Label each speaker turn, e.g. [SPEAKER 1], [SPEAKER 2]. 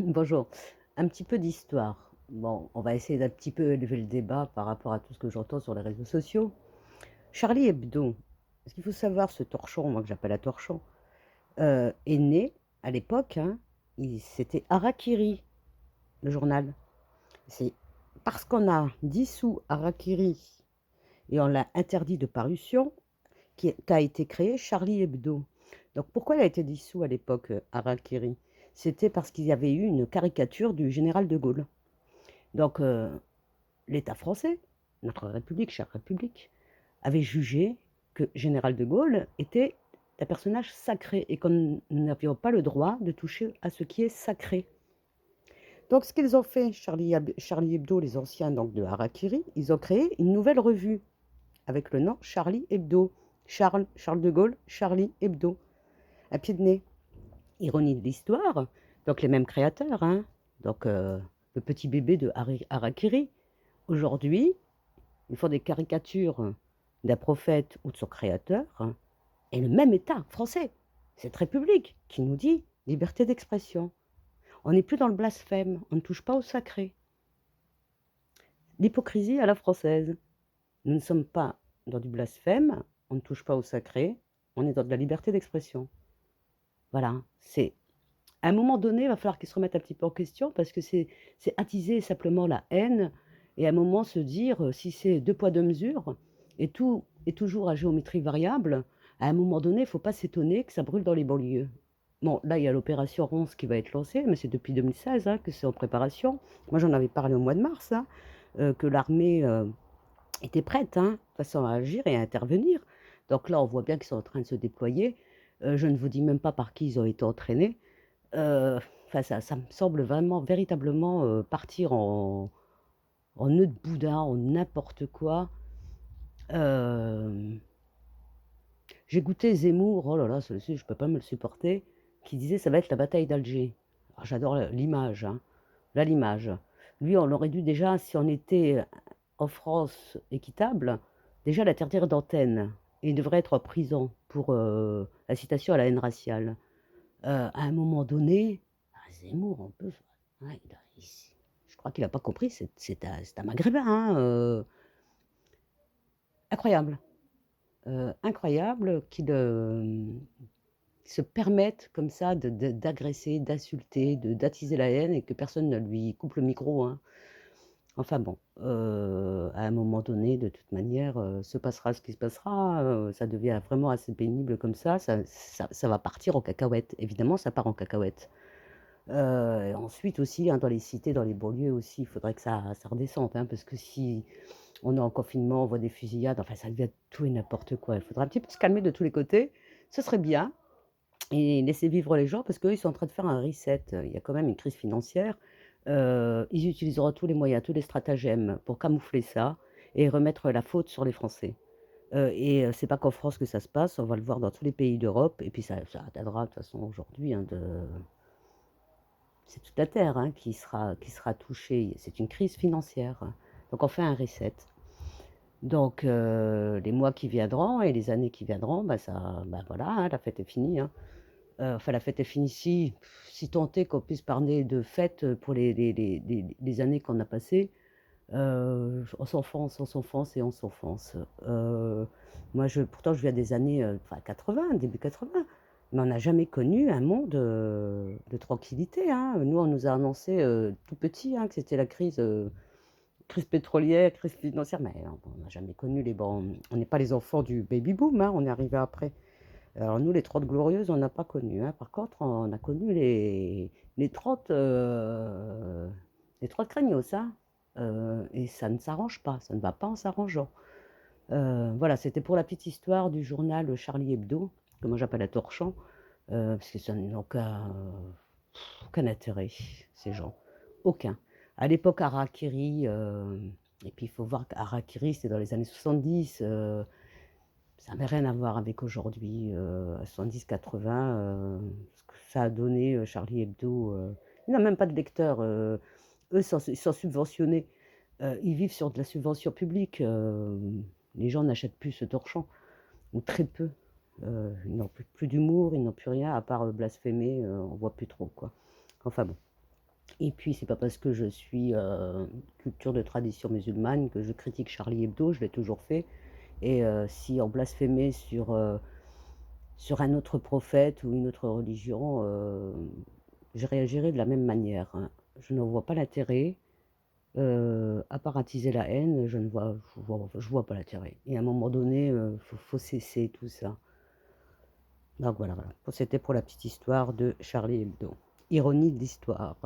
[SPEAKER 1] Bonjour. Un petit peu d'histoire. Bon, on va essayer d'un petit peu élever le débat par rapport à tout ce que j'entends sur les réseaux sociaux. Charlie Hebdo, ce qu'il faut savoir, ce torchon, moi que j'appelle un torchon, est né à l'époque, hein, c'était Harakiri, le journal. C'est parce qu'on a dissous Harakiri et on l'a interdit de parution qu'a été créé Charlie Hebdo. Donc pourquoi il a été dissous à l'époque, Harakiri? C'était parce qu'il y avait eu une caricature du général de Gaulle. Donc, l'État français, notre République, chère République, avait jugé que Général de Gaulle était un personnage sacré et qu'on n'avions pas le droit de toucher à ce qui est sacré. Donc, ce qu'ils ont fait, Charlie Hebdo, les anciens donc, de Harakiri, ils ont créé une nouvelle revue avec le nom Charlie Hebdo. Charles de Gaulle, Charlie Hebdo. Un pied de nez. Ironie de l'histoire, donc les mêmes créateurs, hein. Donc, le petit bébé de Harakiri. Aujourd'hui, ils font des caricatures d'un prophète ou de son créateur, et le même État français, cette République, qui nous dit liberté d'expression. On n'est plus dans le blasphème, on ne touche pas au sacré. L'hypocrisie à la française. Nous ne sommes pas dans du blasphème, on ne touche pas au sacré, on est dans de la liberté d'expression. Voilà, c'est à un moment donné, il va falloir qu'ils se remettent un petit peu en question parce que c'est attiser simplement la haine et à un moment se dire si c'est deux poids deux mesures et tout est toujours à géométrie variable, à un moment donné, il ne faut pas s'étonner que ça brûle dans les banlieues. Bon, là, il y a l'opération Ronce qui va être lancée, mais c'est depuis 2016 hein, que c'est en préparation. Moi, j'en avais parlé au mois de mars, hein, que l'armée était prête hein, de toute façon à agir et à intervenir. Donc là, on voit bien qu'ils sont en train de se déployer. Je ne vous dis même pas par qui ils ont été entraînés. Enfin, ça me semble vraiment, véritablement partir en nœud de boudin, en n'importe quoi. Euh, j'ai goûté Zemmour, oh là là, celui-ci, je peux pas me le supporter, qui disait ça va être la bataille d'Alger. Alors, j'adore l'image, hein. Là, l'image. Lui, on aurait dû déjà, si on était en France équitable, déjà l'interdire d'antenne. Et il devrait être en prison pour incitation à la haine raciale. À un moment donné, Zemmour, en plus, ouais, je crois qu'il n'a pas compris, c'est un maghrébin, hein, incroyable. Incroyable qu'il se permette comme ça d'agresser, d'insulter, d'attiser la haine et que personne ne lui coupe le micro, hein. Enfin bon, à un moment donné, de toute manière, se passera ce qui se passera. Ça devient vraiment assez pénible comme ça va partir en cacahuète. Évidemment, ça part en cacahuète. Et ensuite aussi, hein, dans les cités, dans les banlieues aussi, il faudrait que ça redescende, hein, parce que si on est en confinement, on voit des fusillades, enfin ça devient tout et n'importe quoi. Il faudra un petit peu se calmer de tous les côtés, ce serait bien, et laisser vivre les gens, parce qu'eux, ils sont en train de faire un reset. Il y a quand même une crise financière. Ils utiliseront tous les moyens, tous les stratagèmes pour camoufler ça et remettre la faute sur les Français. C'est pas qu'en France que ça se passe, on va le voir dans tous les pays d'Europe, et puis ça atteindra de toute façon aujourd'hui, hein, c'est toute la terre hein, qui sera touchée. C'est une crise financière. Donc on fait un reset. Donc les mois qui viendront et les années qui viendront, bah voilà, hein, la fête est finie, hein. Enfin, la fête est finie si tant est qu'on puisse parler de fête pour les années qu'on a passées. On s'enfonce et on s'enfonce. Moi, pourtant, je viens des années enfin, 80, début 80, mais on n'a jamais connu un monde de tranquillité, hein. Nous, on nous a annoncé tout petit hein, que c'était la crise pétrolière, crise financière, mais on n'a jamais connu les bons. On n'est pas les enfants du baby boom, hein, on est arrivé après. Alors nous, les 30 glorieuses, on n'a pas connu, hein. Par contre, on a connu les 30, les 30 craignos, hein. Et ça ne s'arrange pas, ça ne va pas en s'arrangeant. Voilà, c'était pour la petite histoire du journal Charlie Hebdo, que moi j'appelle la torchon, parce que ça n'a aucun intérêt, ces gens. Aucun. À l'époque, Harakiri, et puis il faut voir qu'Harakiri, c'était dans les années 70, ça n'avait rien à voir avec aujourd'hui, 70-80, ce que ça a donné, Charlie Hebdo. Il n'a même pas de lecteurs. Eux, ils sont subventionnés. Ils vivent sur de la subvention publique. Les gens n'achètent plus ce torchon, ou très peu. Ils n'ont plus d'humour, ils n'ont plus rien, à part blasphémer, on voit plus trop, quoi. Enfin bon. Et puis c'est pas parce que je suis, culture de tradition musulmane que je critique Charlie Hebdo, je l'ai toujours fait et si on blasphémait sur un autre prophète ou une autre religion, je réagirais de la même manière, hein. Je ne vois pas l'intérêt, à part attiser la haine, je vois pas l'intérêt et à un moment donné, faut cesser tout ça. Donc voilà, voilà. C'était pour la petite histoire de Charlie Hebdo. Ironie de l'histoire.